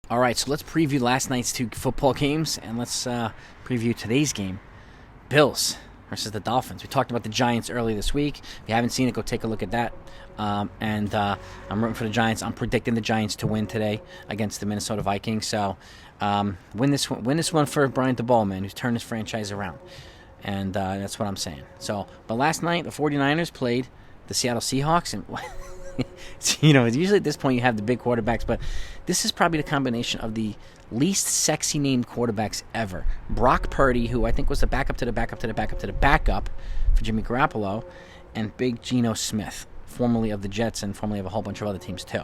All right, so let's preview last night's two football games, and let's preview today's game. Bills versus the Dolphins. We talked about the Giants earlier this week. If you haven't seen it, go take a look at that. I'm rooting for the Giants. I'm predicting the Giants to win today against the Minnesota Vikings. So win this one for Brian DeBall, man, who's turned his franchise around. And that's what I'm saying. So, but last night, the 49ers played the Seattle Seahawks, and usually at this point you have the big quarterbacks, but this is probably the combination of the least sexy named quarterbacks ever. Brock Purdy, who I think was the backup to the backup to the backup to the backup for Jimmy Garoppolo, and Big Geno Smith, formerly of the Jets and formerly of a whole bunch of other teams too.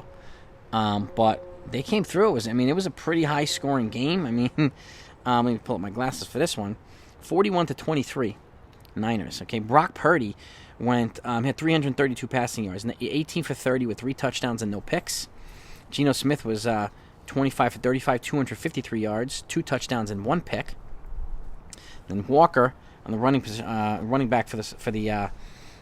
But they came through. It was a pretty high scoring game. Let me pull up my glasses for this one. 41-23, Niners. Okay, Brock Purdy had 332 passing yards, 18 for 30 with 3 touchdowns and no picks. Geno Smith was 25 for 35, 253 yards, 2 touchdowns and 1 pick. Then Walker on the running back for the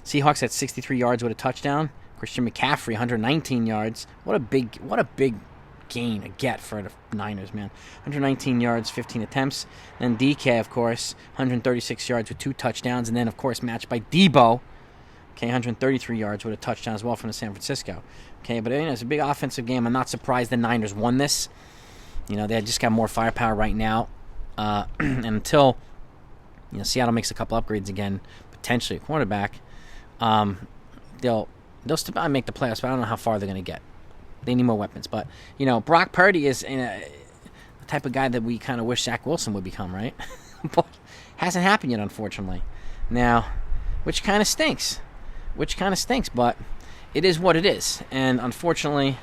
Seahawks had 63 yards with a touchdown. Christian McCaffrey 119 yards. What a big gain to get for the Niners, man. 119 yards, 15 attempts. Then DK, of course, 136 yards with 2 touchdowns, and then of course matched by Debo. Okay, 133 yards with a touchdown as well from the San Francisco. Okay, but it's a big offensive game. I'm not surprised the Niners won this. They just got more firepower right now, and until Seattle makes a couple upgrades again, potentially a quarterback, they'll still make the playoffs. But I don't know how far they're going to get. They need more weapons. But Brock Purdy is the type of guy that we kind of wish Zach Wilson would become, right? But hasn't happened yet, unfortunately. Now, which kind of stinks. But it is what it is. And unfortunately,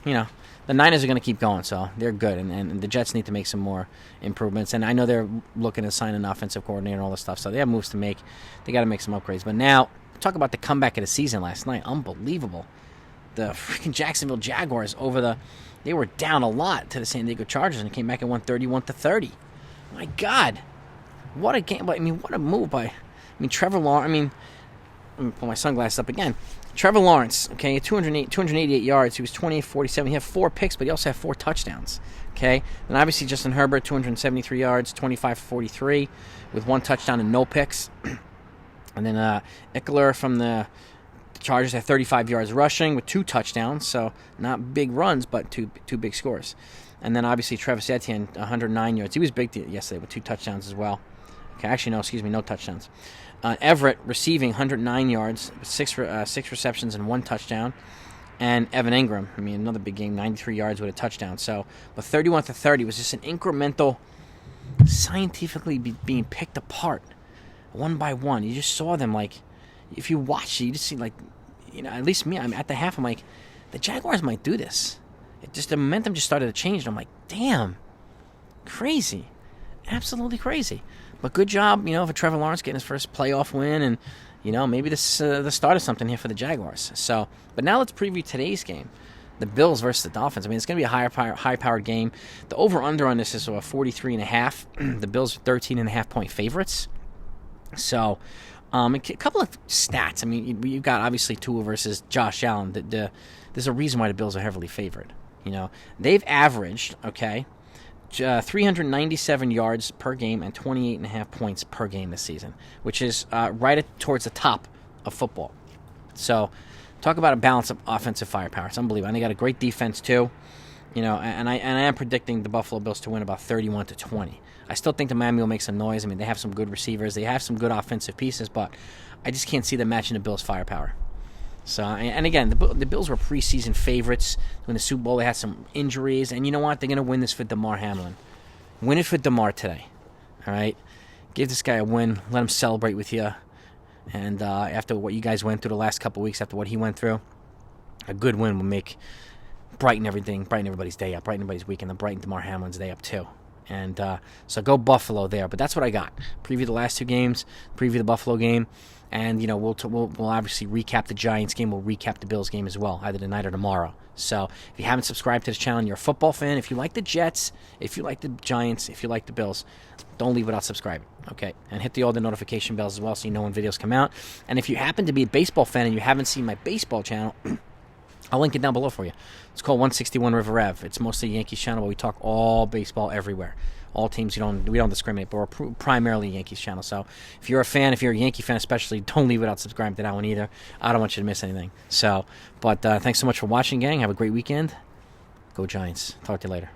the Niners are going to keep going, so they're good. And the Jets need to make some more improvements. And I know they're looking to sign an offensive coordinator and all this stuff, so they have moves to make. They got to make some upgrades. But now, talk about the comeback of the season last night. Unbelievable. The freaking Jacksonville Jaguars they were down a lot to the San Diego Chargers and came back and won 31-30. My God. What a game. What a move by Trevor Lawrence. Let me pull my sunglasses up again. Trevor Lawrence, okay, 288 yards. He was 28-47. He had 4 picks, but he also had 4 touchdowns. Okay? And obviously Justin Herbert, 273 yards, 25-43 with 1 touchdown and no picks. And then Eckler from the Chargers had 35 yards rushing with 2 touchdowns, so not big runs, but two big scores. And then obviously Travis Etienne, 109 yards. He was big yesterday with 2 touchdowns as well. Okay, actually, no touchdowns. Everett receiving 109 yards, 6 receptions and 1 touchdown. And Evan Ingram, another big game, 93 yards with a touchdown. So, but 31-30 was just an incremental, scientifically being picked apart, one by one. You just saw them if you watch it, you just see at least me. I'm at the half. I'm like, the Jaguars might do this. The momentum just started to change. And I'm like, damn, crazy, absolutely crazy. But good job, for Trevor Lawrence getting his first playoff win, and maybe this the start of something here for the Jaguars. So, but now let's preview today's game, the Bills versus the Dolphins. It's going to be a high-powered game. The over/under on this is 43.5. The Bills are 13.5 point favorites. So, a couple of stats. You've got obviously Tua versus Josh Allen. There's a reason why the Bills are heavily favored. They've averaged 397 yards per game and 28.5 points per game this season, which is towards the top of football. So, talk about a balance of offensive firepower. It's unbelievable. And they got a great defense too. And I am predicting the Buffalo Bills to win about 31-20. I still think the Miami will make some noise. They have some good receivers. They have some good offensive pieces, but I just can't see them matching the Bills' firepower. So, and again, the Bills were preseason favorites. In the Super Bowl, they had some injuries, and you know what? They're going to win this for Damar Hamlin. Win it for Damar today, all right? Give this guy a win. Let him celebrate with you. And after what you guys went through the last couple of weeks, after what he went through, a good win will brighten everybody's day up, brighten everybody's weekend, and brighten Damar Hamlin's day up too. And so go Buffalo there. But that's what I got. Preview the last 2 games, preview the Buffalo game, and we'll obviously recap the Giants game. We'll recap the Bills game as well, either tonight or tomorrow. So if you haven't subscribed to this channel and you're a football fan, if you like the Jets, if you like the Giants, if you like the Bills, don't leave without subscribing, okay? And hit all the notification bells as well so you know when videos come out. And if you happen to be a baseball fan and you haven't seen my baseball channel, I'll link it down below for you. It's called 161 River Ave. It's mostly Yankees channel, but we talk all baseball everywhere. All teams, we don't discriminate, but we're primarily Yankees channel. So if you're a fan, if you're a Yankee fan especially, don't leave without subscribing to that one either. I don't want you to miss anything. So, but thanks so much for watching, gang. Have a great weekend. Go Giants. Talk to you later.